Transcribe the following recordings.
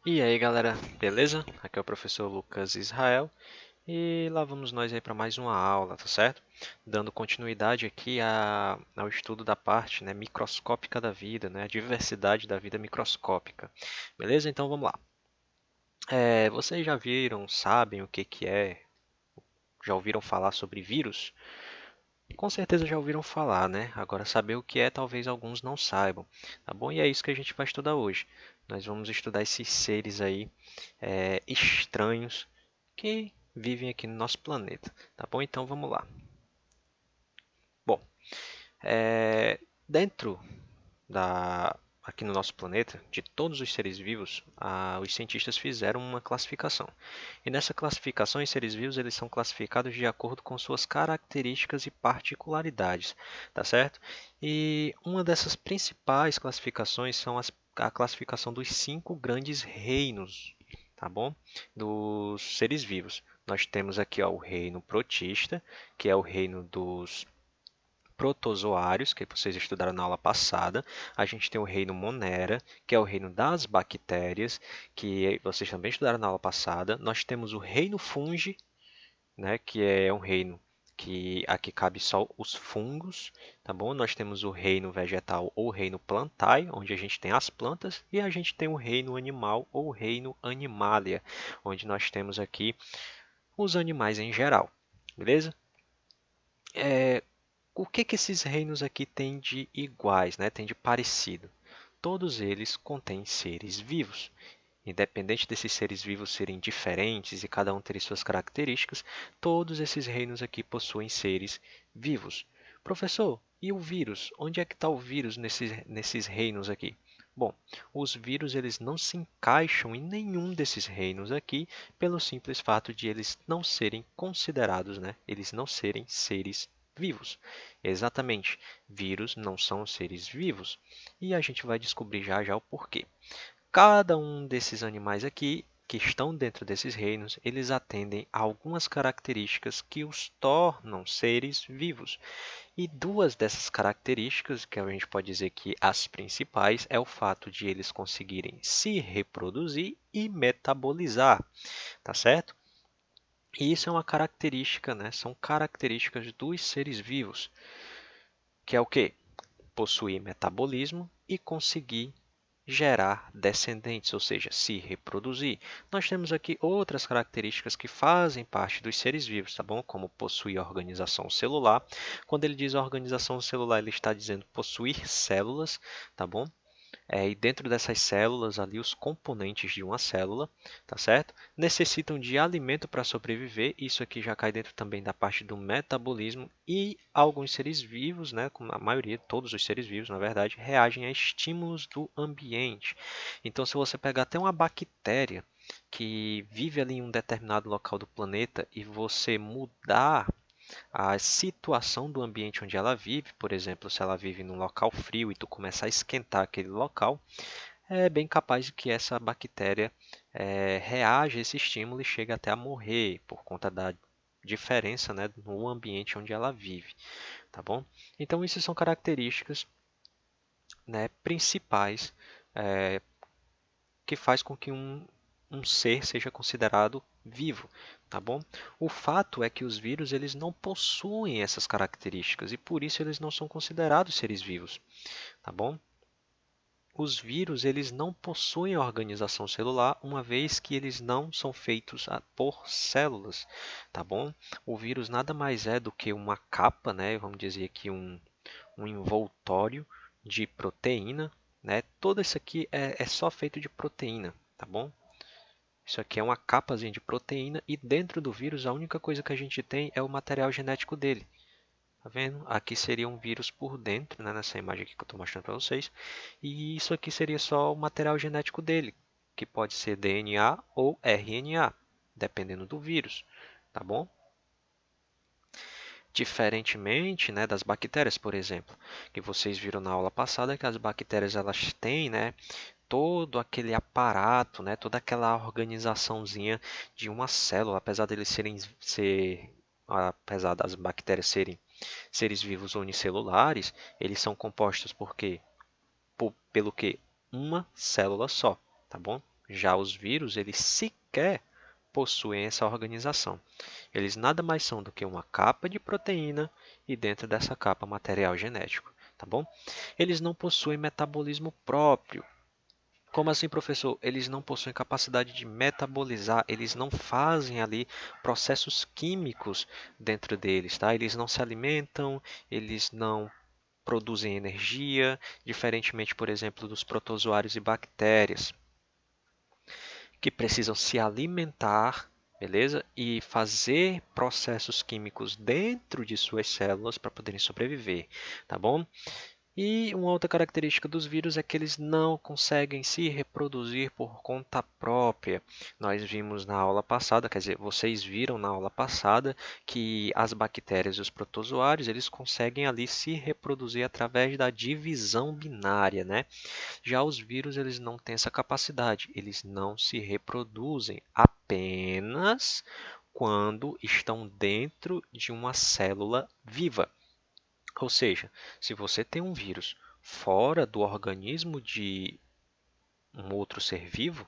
E aí galera, beleza? Aqui é o professor Lucas Israel e lá vamos nós aí para mais uma aula, tá certo? Dando continuidade aqui ao estudo da parte, né, microscópica da vida, né, a diversidade da vida microscópica. Beleza? Então vamos lá. Vocês já viram, sabem o que que é? Já ouviram falar sobre vírus? Com certeza já ouviram falar, né? Agora saber o que é, talvez alguns não saibam, tá bom? E é isso que a gente vai estudar hoje. Nós vamos estudar esses seres aí estranhos que vivem aqui no nosso planeta, tá bom? Então vamos lá. Bom, dentro da aqui no nosso planeta, de todos os seres vivos, os cientistas fizeram uma classificação. E nessa classificação, os seres vivos eles são classificados de acordo com suas características e particularidades, tá certo? E uma dessas principais classificações são a classificação dos 5 grandes reinos, tá bom? Dos seres vivos. Nós temos aqui ó, o reino protista, que é o reino dos protozoários, que vocês estudaram na aula passada. A gente tem o reino Monera, que é o reino das bactérias, que vocês também estudaram na aula passada. Nós temos o reino Fungi, né, que é um reino que aqui cabe só os fungos, tá bom? Nós temos o reino vegetal ou reino plantae, onde a gente tem as plantas, e a gente tem o reino animal ou reino animalia, onde nós temos aqui os animais em geral, beleza? O que que esses reinos aqui têm de iguais, né? Têm de parecido? Todos eles contêm seres vivos. Independente desses seres vivos serem diferentes e cada um ter suas características, todos esses reinos aqui possuem seres vivos. Professor, e o vírus? Onde é que está o vírus nesses reinos aqui? Bom, os vírus eles não se encaixam em nenhum desses reinos aqui pelo simples fato de eles não serem considerados, né? Eles não serem seres vivos. Exatamente, vírus não são seres vivos. E a gente vai descobrir já já o porquê. Cada um desses animais aqui, que estão dentro desses reinos, eles atendem a algumas características que os tornam seres vivos. E duas dessas características, que a gente pode dizer que as principais, é o fato de eles conseguirem se reproduzir e metabolizar, tá certo? E isso é uma característica, né? São características dos seres vivos, que é o quê? Possuir metabolismo e conseguir gerar descendentes, ou seja, se reproduzir. Nós temos aqui outras características que fazem parte dos seres vivos, tá bom? Como possuir organização celular. Quando ele diz organização celular, ele está dizendo possuir células, tá bom? E dentro dessas células ali os componentes de uma célula, tá certo? Necessitam de alimento para sobreviver. Isso aqui já cai dentro também da parte do metabolismo e alguns seres vivos, né, como a maioria, todos os seres vivos, na verdade, reagem a estímulos do ambiente. Então, se você pegar até uma bactéria que vive ali em um determinado local do planeta e você mudar a situação do ambiente onde ela vive, por exemplo, se ela vive num local frio e tu começar a esquentar aquele local, é bem capaz de que essa bactéria reaja a esse estímulo e chegue até a morrer por conta da diferença, né, no ambiente onde ela vive, tá bom? Então, isso são características, né, principais que faz com que um ser seja considerado vivo, tá bom? O fato é que os vírus eles não possuem essas características e por isso eles não são considerados seres vivos, tá bom? Os vírus eles não possuem organização celular, uma vez que eles não são feitos por células, tá bom? O vírus nada mais é do que uma capa, né? Vamos dizer aqui um envoltório de proteína, né? Todo isso aqui é só feito de proteína, tá bom? Isso aqui é uma capazinha de proteína e dentro do vírus a única coisa que a gente tem é o material genético dele. Tá vendo? Aqui seria um vírus por dentro, né, nessa imagem aqui que eu estou mostrando para vocês. E isso aqui seria só o material genético dele, que pode ser DNA ou RNA, dependendo do vírus, tá bom? Diferentemente, né, das bactérias, por exemplo, que vocês viram na aula passada, que as bactérias elas têm, né, todo aquele aparato, né, toda aquela organizaçãozinha de uma célula, apesar das bactérias serem seres vivos unicelulares, eles são compostos por quê? Pelo que uma célula só, tá bom? Já os vírus, eles sequer possuem essa organização. Eles nada mais são do que uma capa de proteína e dentro dessa capa material genético, tá bom? Eles não possuem metabolismo próprio. Como assim, professor? Eles não possuem capacidade de metabolizar, eles não fazem ali processos químicos dentro deles, tá? Eles não se alimentam, eles não produzem energia, diferentemente, por exemplo, dos protozoários e bactérias, que precisam se alimentar, beleza? E fazer processos químicos dentro de suas células para poderem sobreviver, tá bom? E uma outra característica dos vírus é que eles não conseguem se reproduzir por conta própria. Nós vimos na aula passada, quer dizer, vocês viram na aula passada que as bactérias e os protozoários, eles conseguem ali se reproduzir através da divisão binária, né? Já os vírus, eles não têm essa capacidade, eles não se reproduzem apenas quando estão dentro de uma célula viva. Ou seja, se você tem um vírus fora do organismo de um outro ser vivo,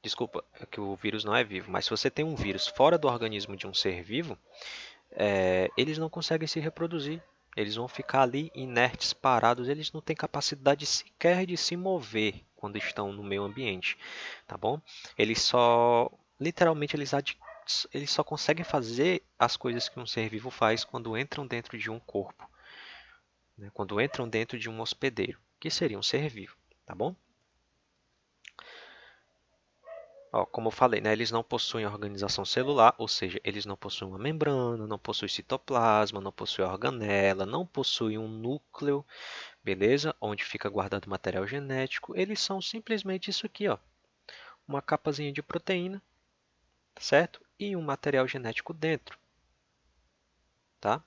desculpa, é que o vírus não é vivo, mas se você tem um vírus fora do organismo de um ser vivo, eles não conseguem se reproduzir. Eles vão ficar ali inertes, parados, eles não têm capacidade sequer de se mover quando estão no meio ambiente, tá bom? Eles só, literalmente, eles só conseguem fazer as coisas que um ser vivo faz quando entram dentro de um corpo, né? Quando entram dentro de um hospedeiro, que seria um ser vivo, tá bom? Ó, como eu falei, né, eles não possuem organização celular, ou seja, eles não possuem uma membrana, não possuem citoplasma, não possuem organela, não possuem um núcleo, beleza? Onde fica guardado o material genético. Eles são simplesmente isso aqui, ó, uma capazinha de proteína, certo? E um material genético dentro, tá?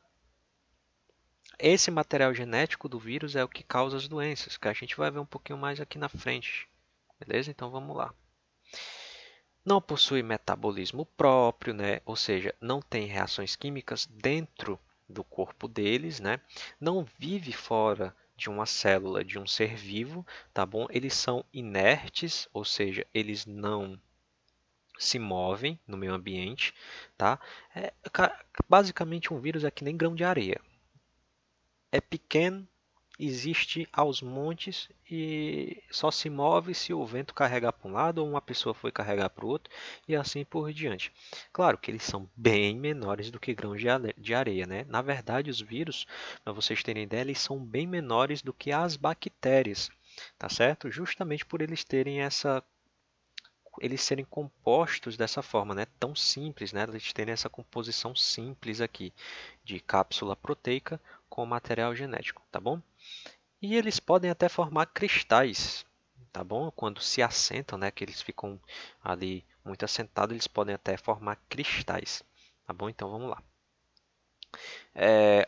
Esse material genético do vírus é o que causa as doenças, que a gente vai ver um pouquinho mais aqui na frente, beleza? Então vamos lá. Não possui metabolismo próprio, né? Ou seja, não tem reações químicas dentro do corpo deles, né? Não vive fora de uma célula de um ser vivo, tá bom? Eles são inertes, ou seja, eles não se movem no meio ambiente, tá? Basicamente um vírus é que nem grão de areia. É pequeno, existe aos montes e só se move se o vento carregar para um lado ou uma pessoa for carregar para o outro e assim por diante. Claro que eles são bem menores do que grãos de areia, né? Na verdade, os vírus, para vocês terem ideia, eles são bem menores do que as bactérias, tá certo? Justamente por eles serem compostos dessa forma, né? Tão simples, né? Eles terem essa composição simples aqui de cápsula proteica com material genético, tá bom? E eles podem até formar cristais, tá bom? Quando se assentam, né, que eles ficam ali muito assentados, eles podem até formar cristais, tá bom? Então vamos lá.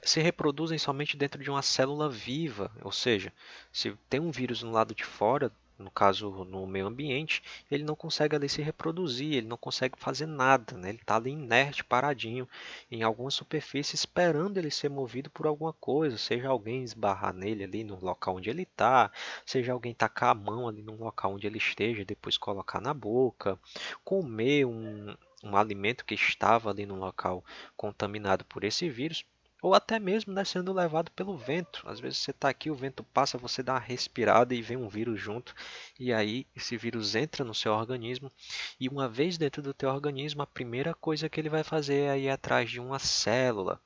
Se reproduzem somente dentro de uma célula viva, ou seja, se tem um vírus no lado de fora, no caso no meio ambiente, ele não consegue ali se reproduzir, ele não consegue fazer nada, né? Ele está ali inerte, paradinho, em alguma superfície, esperando ele ser movido por alguma coisa, seja alguém esbarrar nele ali no local onde ele está, seja alguém tacar a mão ali no local onde ele esteja, depois colocar na boca, comer um alimento que estava ali no local contaminado por esse vírus, ou até mesmo, né, sendo levado pelo vento. Às vezes você está aqui, o vento passa, você dá uma respirada e vem um vírus junto, e aí esse vírus entra no seu organismo, e uma vez dentro do teu organismo, a primeira coisa que ele vai fazer é ir atrás de uma célula.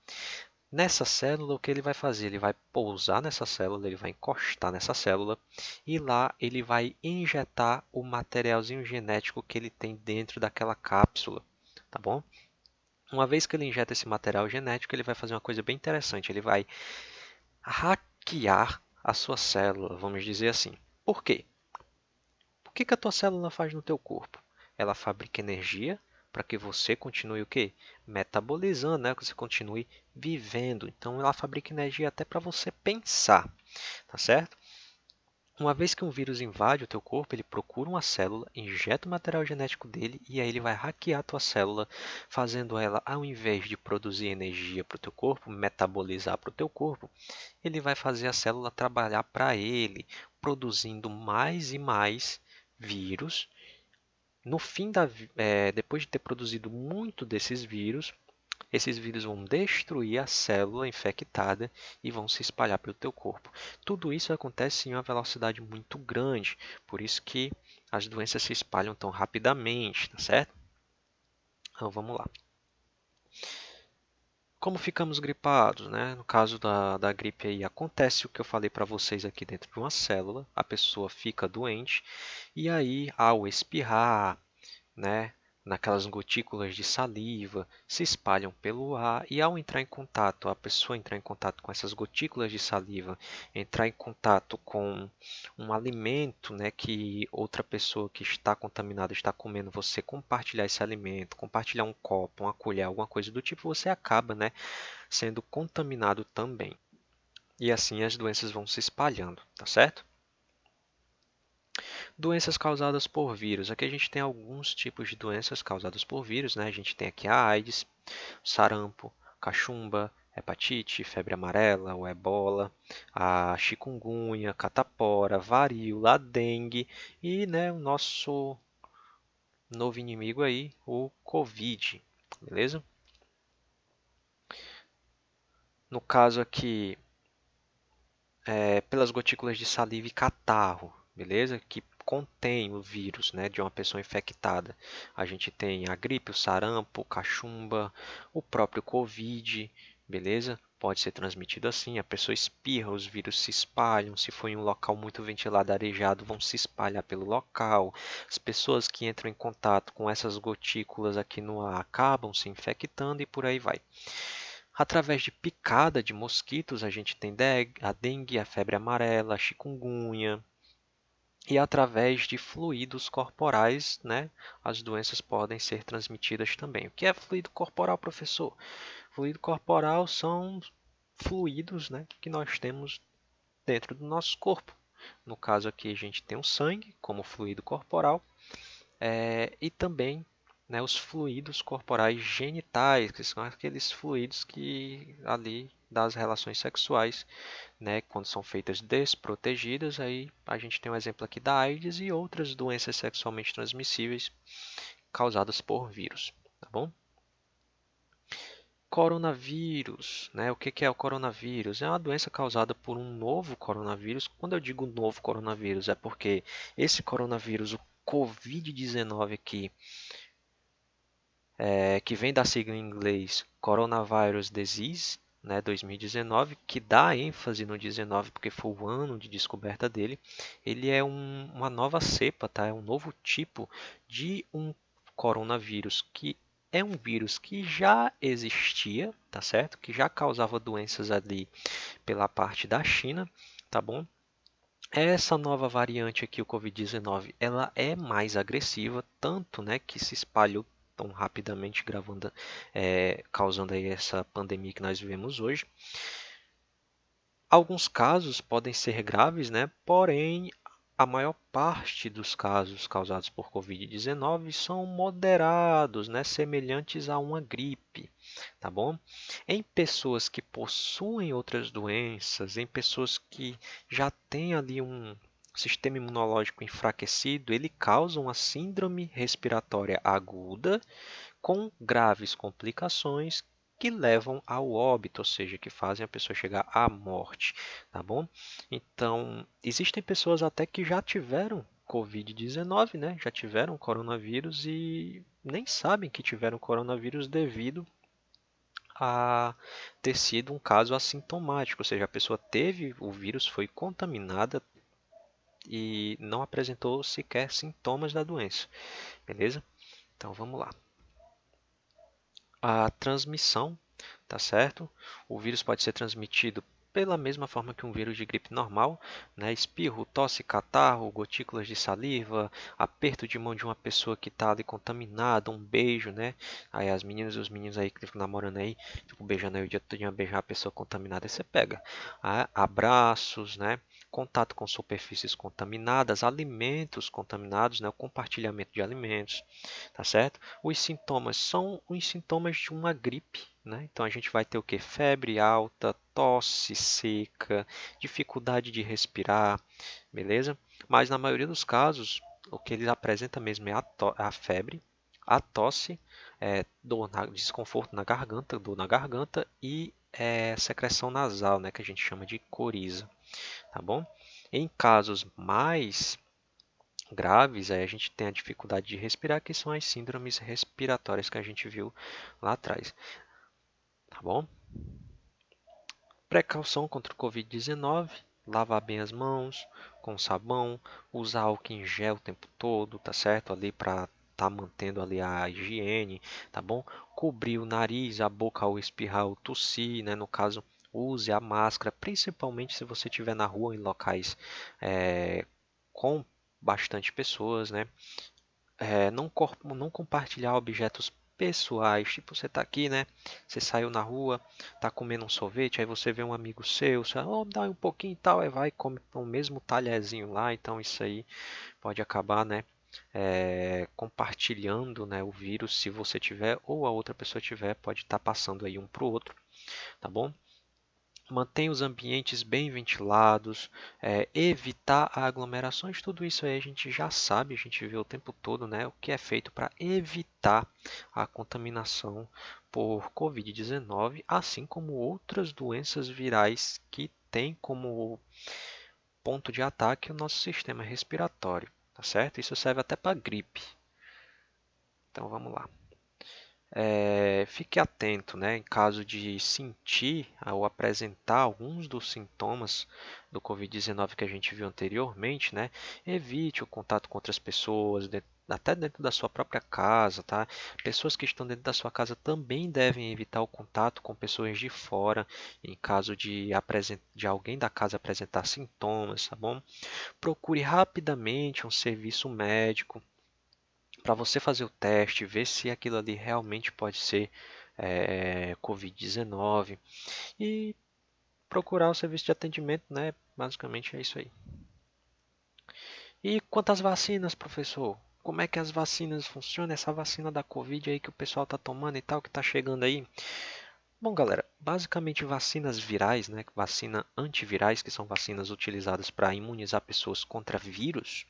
Nessa célula, o que ele vai fazer? Ele vai pousar nessa célula, ele vai encostar nessa célula, e lá ele vai injetar o materialzinho genético que ele tem dentro daquela cápsula, tá bom? Uma vez que ele injeta esse material genético, ele vai fazer uma coisa bem interessante. Ele vai hackear a sua célula, vamos dizer assim. Por quê? O que a tua célula faz no teu corpo? Ela fabrica energia para que você continue o quê? Metabolizando, né? Que você continue vivendo. Então, ela fabrica energia até para você pensar, tá certo? Uma vez que um vírus invade o teu corpo, ele procura uma célula, injeta o material genético dele e aí ele vai hackear a tua célula, fazendo ela, ao invés de produzir energia para o teu corpo, metabolizar para o teu corpo, ele vai fazer a célula trabalhar para ele, produzindo mais e mais, vírus. No fim depois de ter produzido muito desses vírus, esses vírus vão destruir a célula infectada e vão se espalhar pelo teu corpo. Tudo isso acontece em uma velocidade muito grande, por isso que as doenças se espalham tão rapidamente, tá certo? Então vamos lá. Como ficamos gripados, né? No caso da gripe aí, acontece o que eu falei para vocês aqui dentro de uma célula, a pessoa fica doente e aí ao espirrar, né, naquelas gotículas de saliva, se espalham pelo ar e ao entrar em contato, a pessoa entrar em contato com essas gotículas de saliva, entrar em contato com um alimento, né, que outra pessoa que está contaminada está comendo, você compartilhar esse alimento, compartilhar um copo, uma colher, alguma coisa do tipo, você acaba, né, sendo contaminado também. E assim as doenças vão se espalhando, tá certo? Doenças causadas por vírus. Aqui a gente tem alguns tipos de doenças causadas por vírus, né? A gente tem aqui a AIDS, sarampo, cachumba, hepatite, febre amarela, o ebola, a chikungunya, catapora, varíola, a dengue e, né, o nosso novo inimigo aí, o Covid, beleza? No caso aqui, pelas gotículas de saliva e catarro, beleza? Que contém o vírus, né, de uma pessoa infectada. A gente tem a gripe, o sarampo, cachumba, o próprio Covid, beleza? Pode ser transmitido assim, a pessoa espirra, os vírus se espalham, se for em um local muito ventilado, arejado, vão se espalhar pelo local. As pessoas que entram em contato com essas gotículas aqui no ar acabam se infectando e por aí vai. Através de picada de mosquitos, a gente tem a dengue, a febre amarela, a chikungunya. E através de fluidos corporais, né, as doenças podem ser transmitidas também. O que é fluido corporal, professor? Fluido corporal são fluidos, né, que nós temos dentro do nosso corpo. No caso aqui, a gente tem o sangue como fluido corporal e também, né, os fluidos corporais genitais, que são aqueles fluidos que ali das relações sexuais, né, quando são feitas desprotegidas, aí a gente tem um exemplo aqui da AIDS e outras doenças sexualmente transmissíveis causadas por vírus, tá bom? Coronavírus, né? O que é o coronavírus? É uma doença causada por um novo coronavírus. Quando eu digo novo coronavírus, é porque esse coronavírus, o Covid-19 aqui, que vem da sigla em inglês Coronavirus Disease, né, 2019, que dá ênfase no 19 porque foi o ano de descoberta dele. Ele é uma nova cepa, tá? É um novo tipo de um coronavírus que é um vírus que já existia, tá certo? Que já causava doenças ali pela parte da China, tá bom? Essa nova variante aqui, o Covid-19, ela é mais agressiva, tanto, né, que se espalhou tão rapidamente, causando aí essa pandemia que nós vivemos hoje. Alguns casos podem ser graves, né, porém a maior parte dos casos causados por Covid-19 são moderados, né, semelhantes a uma gripe, tá bom? Em pessoas que possuem outras doenças, em pessoas que já têm ali um sistema imunológico enfraquecido, ele causa uma síndrome respiratória aguda com graves complicações que levam ao óbito, ou seja, que fazem a pessoa chegar à morte, tá bom? Então, existem pessoas até que já tiveram Covid-19, né? Já tiveram coronavírus e nem sabem que tiveram coronavírus devido a ter sido um caso assintomático, ou seja, a pessoa teve o vírus, foi contaminada e não apresentou sequer sintomas da doença, beleza? Então vamos lá. A transmissão, tá certo? O vírus pode ser transmitido pela mesma forma que um vírus de gripe normal, né? Espirro, tosse, catarro, gotículas de saliva, aperto de mão de uma pessoa que está ali contaminada, um beijo, né? Aí as meninas e os meninos aí que ficam namorando aí, ficam beijando aí o dia todo, a beijar a pessoa contaminada, aí você pega. Abraços, né? Contato com superfícies contaminadas, alimentos contaminados, né? O compartilhamento de alimentos, tá certo? Os sintomas são os sintomas de uma gripe, né? Então a gente vai ter o que? Febre alta, tosse seca, dificuldade de respirar, beleza? Mas na maioria dos casos, O que ele apresenta mesmo é a febre, a tosse, desconforto na garganta, dor na garganta e secreção nasal, né, que a gente chama de coriza, tá bom? Em casos mais graves, aí a gente tem a dificuldade de respirar, que são as síndromes respiratórias que a gente viu lá atrás, tá bom? Precaução contra o Covid-19, lavar bem as mãos com sabão, usar álcool em gel o tempo todo, tá certo? Ali para tá mantendo ali a higiene, tá bom? Cobrir o nariz, a boca ao espirrar ou tossir, né? No caso, use a máscara, principalmente se você estiver na rua em locais com bastante pessoas, né? Não compartilhar objetos pessoais, tipo você está aqui, né? Você saiu na rua, está comendo um sorvete, aí você vê um amigo seu, você dá um pouquinho e tal, aí vai e come o mesmo talherzinho lá, então isso aí pode acabar, né? Compartilhando, né, o vírus, se você tiver ou a outra pessoa tiver, pode estar passando aí um para o outro, tá bom? Mantenha os ambientes bem ventilados, evitar aglomerações, tudo isso aí a gente já sabe, a gente vê o tempo todo, né, o que é feito para evitar a contaminação por Covid-19, assim como outras doenças virais que têm como ponto de ataque o nosso sistema respiratório, tá certo? Isso serve até para gripe. Então vamos lá. Fique atento, né, em caso de sentir ou apresentar alguns dos sintomas do Covid-19 que a gente viu anteriormente, né, evite o contato com outras pessoas, até dentro da sua própria casa, tá? Pessoas que estão dentro da sua casa também devem evitar o contato com pessoas de fora, em caso de alguém da casa apresentar sintomas, tá bom? Procure rapidamente um serviço médico para você fazer o teste, ver se aquilo ali realmente pode ser Covid-19 e procurar o serviço de atendimento, né? Basicamente é isso aí. E quanto às vacinas, professor? Como é que as vacinas funcionam? Essa vacina da Covid aí que o pessoal está tomando e tal, que está chegando aí? Bom, galera, basicamente vacinas virais, né? Vacina antivirais, que são vacinas utilizadas para imunizar pessoas contra vírus.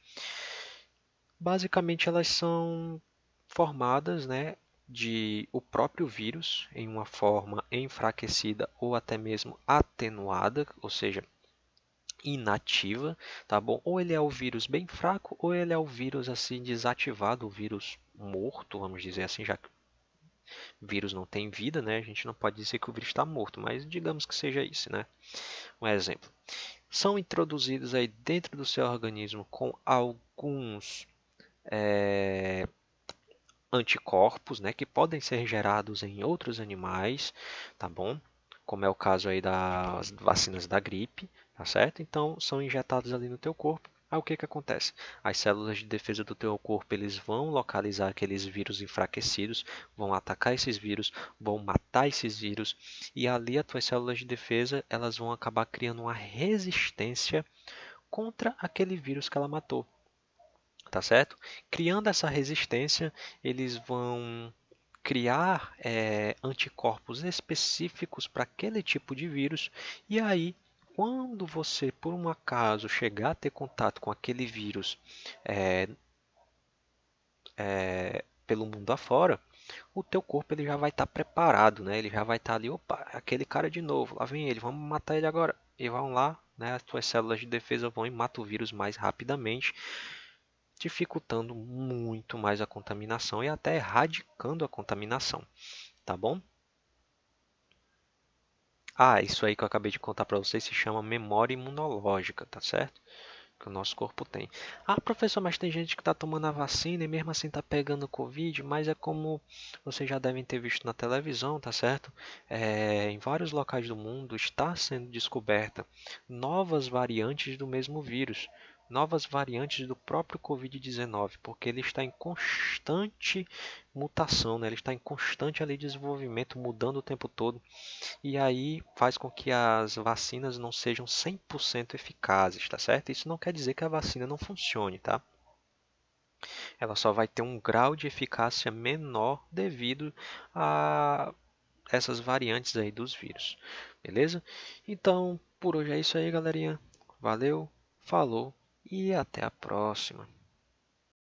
Basicamente, elas são formadas, né, de o próprio vírus em uma forma enfraquecida ou até mesmo atenuada, ou seja, inativa, tá bom? Ou ele é o vírus bem fraco, ou ele é o vírus assim desativado, o vírus morto, vamos dizer assim, já que o vírus não tem vida, né? A gente não pode dizer que o vírus está morto, mas digamos que seja isso, né? Um exemplo. São introduzidos aí dentro do seu organismo com alguns anticorpos, né, que podem ser gerados em outros animais, tá bom? Como é o caso aí das vacinas da gripe, tá certo? Então, são injetados ali no teu corpo. Aí o que que acontece? As células de defesa do teu corpo, eles vão localizar aqueles vírus enfraquecidos, vão atacar esses vírus, vão matar esses vírus, e ali as tuas células de defesa, elas vão acabar criando uma resistência contra aquele vírus que ela matou, tá certo? Criando essa resistência, eles vão criar anticorpos específicos para aquele tipo de vírus, e aí, quando você, por um acaso, chegar a ter contato com aquele vírus pelo mundo afora, o teu corpo ele já vai estar preparado, né? Ele já vai estar ali, opa, aquele cara de novo, lá vem ele, vamos matar ele agora. E vão lá, né? As tuas células de defesa vão e matam o vírus mais rapidamente, dificultando muito mais a contaminação e até erradicando a contaminação, tá bom? Ah, isso aí que eu acabei de contar para vocês se chama memória imunológica, tá certo? Que o nosso corpo tem. Ah, professor, mas tem gente que está tomando a vacina e mesmo assim está pegando Covid, mas é como vocês já devem ter visto na televisão, tá certo? Em vários locais do mundo está sendo descoberta novas variantes do mesmo vírus, novas variantes do próprio Covid-19, porque ele está em constante mutação, né? Ele está em constante ali desenvolvimento, mudando o tempo todo. E aí faz com que as vacinas não sejam 100% eficazes, tá certo? Isso não quer dizer que a vacina não funcione, tá? Ela só vai ter um grau de eficácia menor devido a essas variantes aí dos vírus, beleza? Então, por hoje é isso aí, galerinha. Valeu, falou e até a próxima.